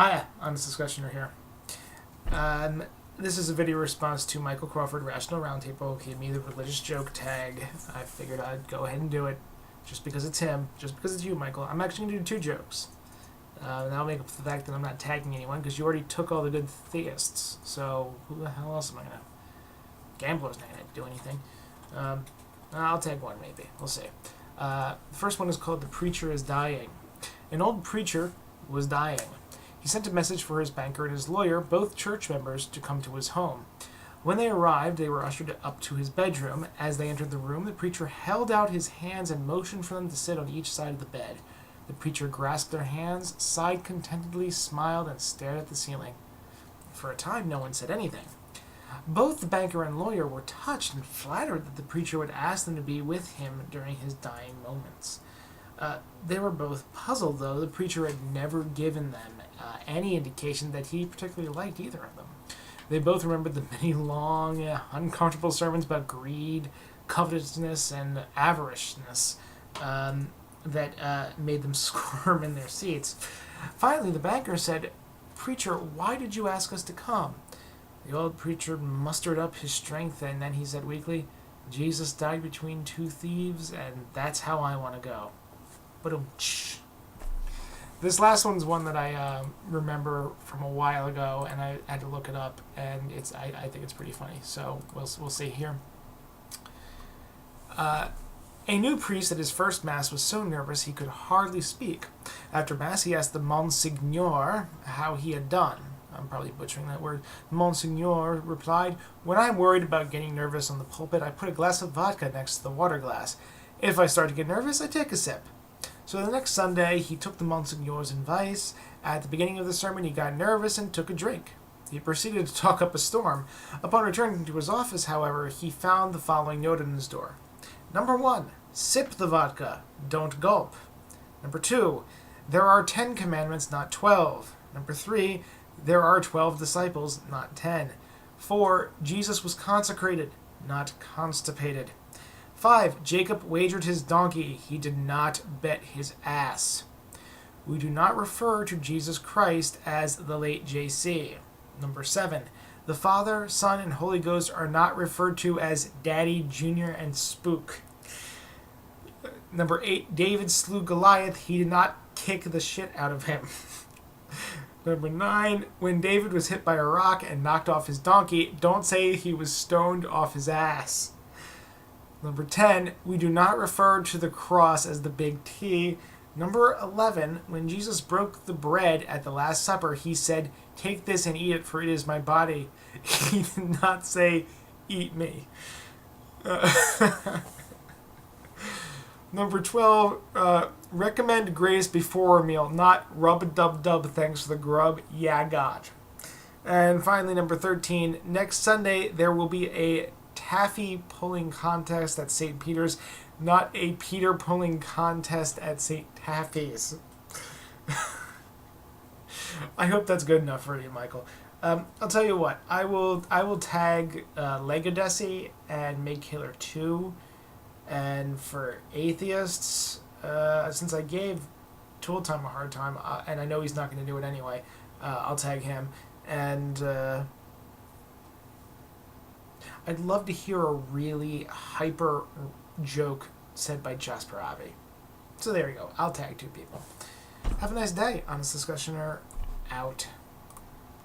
Hi, Honest Discussioner here. This is a video response to Michael Crawford, Rational Roundtable. He gave me the religious joke tag. I figured I'd go ahead and do it, just because it's him, just because it's you, Michael. I'm actually going to do two jokes. That'll make up for the fact that I'm not tagging anyone, because you already took all the good theists. So who the hell else am I going to... Gambler's not going to do anything. I'll tag one, maybe. We'll see. The first one is called The Preacher is Dying. An old preacher was dying. He sent a message for his banker and his lawyer, both church members, to come to his home. When they arrived, they were ushered up to his bedroom. As they entered the room, the preacher held out his hands and motioned for them to sit on each side of the bed. The preacher grasped their hands, sighed contentedly, smiled, and stared at the ceiling. For a time, no one said anything. Both the banker and lawyer were touched and flattered that the preacher would ask them to be with him during his dying moments. They were both puzzled, though. The preacher had never given them any indication that he particularly liked either of them. They both remembered the many long, uncomfortable sermons about greed, covetousness, and avariciousness that made them squirm in their seats. Finally, the banker said, "Preacher, why did you ask us to come?" The old preacher mustered up his strength, and then he said weakly, "Jesus died between two thieves, and that's how I want to go." But this last one's one that I remember from a while ago, and I had to look it up, and I think it's pretty funny. So we'll see here. A new priest at his first mass was so nervous he could hardly speak. After mass, he asked the Monsignor how he had done. I'm probably butchering that word. Monsignor replied, "When I'm worried about getting nervous on the pulpit, I put a glass of vodka next to the water glass. If I start to get nervous, I take a sip." So the next Sunday, he took the Monsignor's advice. At the beginning of the sermon, he got nervous and took a drink. He proceeded to talk up a storm. Upon returning to his office, however, he found the following note on his door. Number 1, sip the vodka, don't gulp. Number 2, there are 10 commandments, not 12. Number 3, there are 12 disciples, not 10. 4, Jesus was consecrated, not constipated. 5, Jacob wagered his donkey. He did not bet his ass. We do not refer to Jesus Christ as the late JC. Number 7, the Father, Son, and Holy Ghost are not referred to as Daddy, Junior, and Spook. Number 8, David slew Goliath. He did not kick the shit out of him. Number 9, when David was hit by a rock and knocked off his donkey, don't say he was stoned off his ass. Number 10, we do not refer to the cross as the big T. Number 11, when Jesus broke the bread at the Last Supper, he said, "Take this and eat it, for it is my body." He did not say, "Eat me." Number 12, recommend grace before a meal, not rub-a-dub-dub, thanks for the grub, yeah, God. And finally, number 13, next Sunday there will be a taffy pulling contest at St. Peter's, not a Peter pulling contest at St. Taffy's. I hope that's good enough for you, Michael. I'll tell you what, I will tag Legodesi and Meg Killer 2, and for atheists, since I gave Tool Time a hard time, and I know he's not going to do it anyway, I'll tag him, and I'd love to hear a really hyper joke said by Jasper Avi. So there you go. I'll tag 2 people. Have a nice day. Honest Discussioner out.